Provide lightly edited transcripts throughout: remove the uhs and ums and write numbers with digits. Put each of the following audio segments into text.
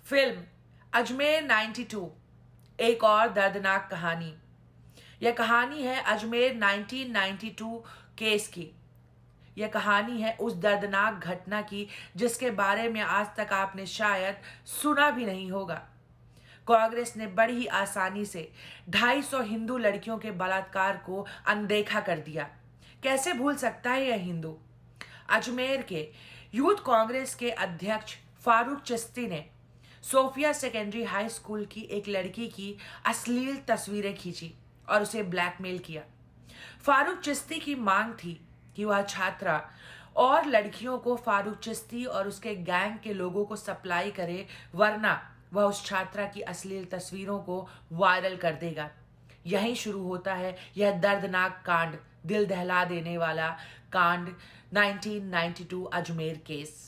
Film Ajmer 92 एक और दर्दनाक कहानी। यह कहानी है अजमेर 1992 केस की। यह कहानी है उस दर्दनाक घटना की जिसके बारे में आज तक आपने शायद सुना भी नहीं होगा। कांग्रेस ने बड़ी ही आसानी से 250 हिंदू लड़कियों के बलात्कार को अनदेखा कर दिया। कैसे भूल सकता है यह हिंदू? अजमेर के यूथ कांग्रेस के अध्यक्ष फारूक चिश्ती ने सोफिया सेकेंडरी हाई स्कूल की एक लड़की की अश्लील तस्वीरें खींची और उसे ब्लैकमेल किया। फारूक चिश्ती की मांग थी कि वह छात्रा और लड़कियों को फारूक चिश्ती और उसके गैंग के लोगों को सप्लाई करे, वरना वह उस छात्रा की अश्लील तस्वीरों को वायरल कर देगा। यहीं शुरू होता है यह दर्दनाक कांड, दिल दहला देने वाला कांड, 1992 अजमेर केस।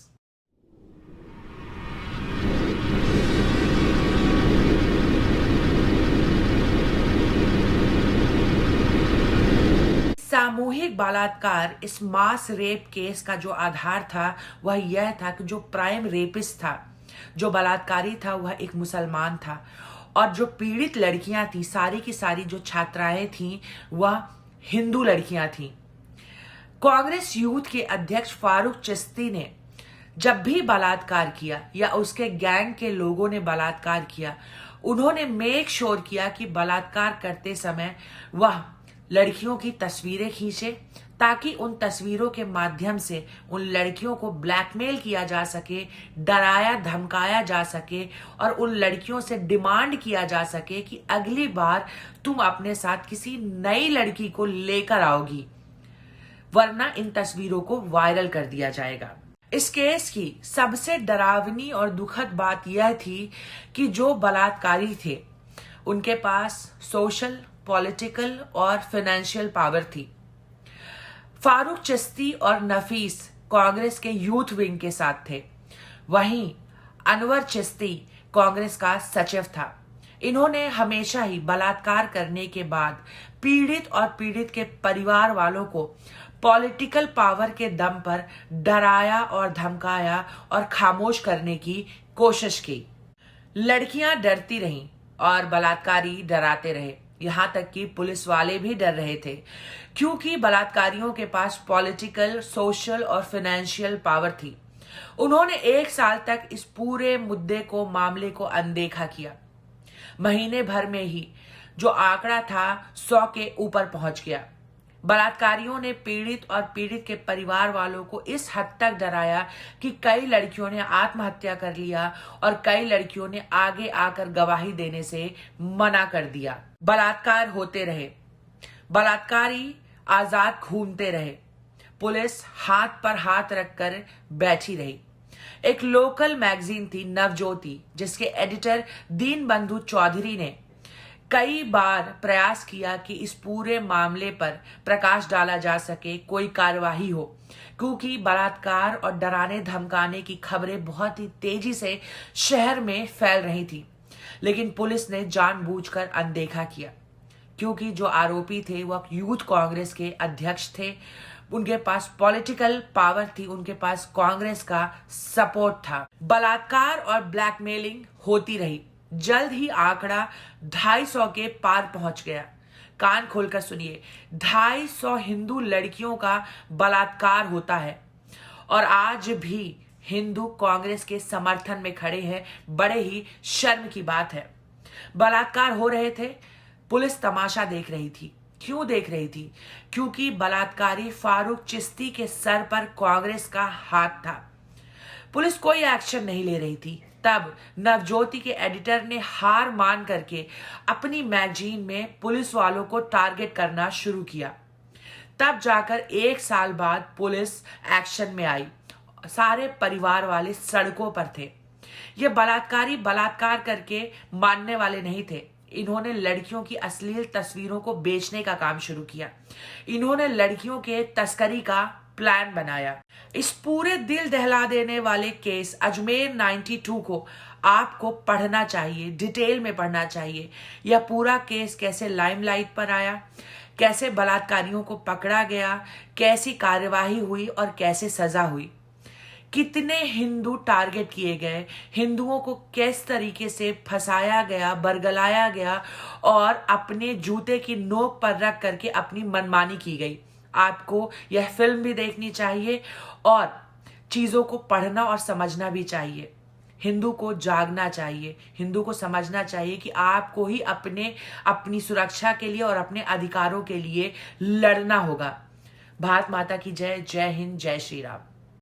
सामूहिक बलात्कार इस मास रेप केस का जो आधार था वह यह था कि जो प्राइम रेपिस्ट था, जो बलात्कारी था, वह एक मुसलमान था और जो पीड़ित लड़कियां थी, सारी की सारी जो छात्राएं थीं, वह हिंदू लड़कियां थीं। कांग्रेस यूथ के अध्यक्ष फारूक चिश्ती ने जब भी बलात्कार किया या उसके गैंग के लोगों ने बलात्कार किया, उन्होंने मेक श्योर किया कि बलात्कार करते समय वह लड़कियों की तस्वीरें खींचे ताकि उन तस्वीरों के माध्यम से उन लड़कियों को ब्लैकमेल किया जा सके, डराया धमकाया जा सके और उन लड़कियों से डिमांड किया जा सके कि अगली बार तुम अपने साथ किसी नई लड़की को लेकर आओगी, वरना इन तस्वीरों को वायरल कर दिया जाएगा। इस केस की सबसे डरावनी और दुखद बात यह थी कि जो बलात्कारी थे उनके पास सोशल, पॉलिटिकल और फाइनेंशियल पावर थी। फारूक चिश्ती और नफीस कांग्रेस के यूथ विंग के साथ थे, वहीं अनवर चिश्ती कांग्रेस का सचिव था। इन्होंने हमेशा ही बलात्कार करने के बाद पीड़ित और पीड़ित के परिवार वालों को पॉलिटिकल पावर के दम पर डराया और धमकाया और खामोश करने की कोशिश की। लड़कियां डरती रहीं और बलात्कारी डराते रहे, यहां तक कि पुलिस वाले भी डर रहे थे, क्योंकि बलात्कारियों के पास पॉलिटिकल, सोशल और फाइनेंशियल पावर थी। उन्होंने 1 साल तक इस पूरे मुद्दे को, मामले को अनदेखा किया। महीने भर में ही जो आंकड़ा था 100 के ऊपर पहुंच गया। बलात्कारियों ने पीड़ित और पीड़ित के परिवार वालों को इस हद तक डराया कि कई लड़कियों ने आत्महत्या कर लिया और कई लड़कियों ने आगे आकर गवाही देने से मना कर दिया। बलात्कार होते रहे, बलात्कारी आजाद घूमते रहे, पुलिस हाथ पर हाथ रखकर बैठी रही। एक लोकल मैगजीन थी नवज्योति, जिसके एडिटर दीनबंधु चौधरी ने कई बार प्रयास किया कि इस पूरे मामले पर प्रकाश डाला जा सके, कोई कार्यवाही हो, क्योंकि बलात्कार और डराने धमकाने की खबरें बहुत ही तेजी से शहर में फैल रही थी। लेकिन पुलिस ने जानबूझकर अनदेखा किया, क्योंकि जो आरोपी थे वह यूथ कांग्रेस के अध्यक्ष थे, उनके पास पॉलिटिकल पावर थी, उनके पास कांग्रेस का सपोर्ट था। बलात्कार और ब्लैकमेलिंग होती रही। जल्द ही आंकड़ा 250 के पार पहुंच गया। कान खोलकर सुनिए, 250 हिंदू लड़कियों का बलात्कार होता है और आज भी हिंदू कांग्रेस के समर्थन में खड़े हैं। बड़े ही शर्म की बात है। बलात्कार हो रहे थे, पुलिस तमाशा देख रही थी। क्यों देख रही थी? क्योंकि बलात्कारी फारूक चिश्ती के सर पर कांग्रेस का हाथ था। पुलिस कोई एक्शन नहीं ले रही थी। तब नवज्योति के एडिटर ने हार मान करके अपनी मैगजीन में पुलिस वालों को टारगेट करना शुरू किया। तब जाकर 1 साल बाद पुलिस एक्शन में आई। सारे परिवार वाले सड़कों पर थे। ये बलात्कारी बलात्कार करके मानने वाले नहीं थे। इन्होंने लड़कियों की अश्लील तस्वीरों को बेचने का काम शुरू किया। इन्होंने लड़कियों के तस्करी का प्लान बनाया। इस पूरे दिल दहला देने वाले केस अजमेर 92 को आपको पढ़ना चाहिए, डिटेल में पढ़ना चाहिए। यह पूरा केस कैसे लाइमलाइट पर आया, कैसे बलात्कारियों को पकड़ा गया, कैसी कार्यवाही हुई और कैसे सजा हुई। कितने हिंदू टारगेट किए गए, हिंदुओं को किस तरीके से फंसाया गया, बरगलाया गया और अपने जूते की नोक पर रख करके अपनी मनमानी की गई। आपको यह फिल्म भी देखनी चाहिए और चीजों को पढ़ना और समझना भी चाहिए। हिंदू को जागना चाहिए, हिंदू को समझना चाहिए कि आपको ही अपनी सुरक्षा के लिए और अपने अधिकारों के लिए लड़ना होगा। भारत माता की जय। जय हिंद, जय श्री राम।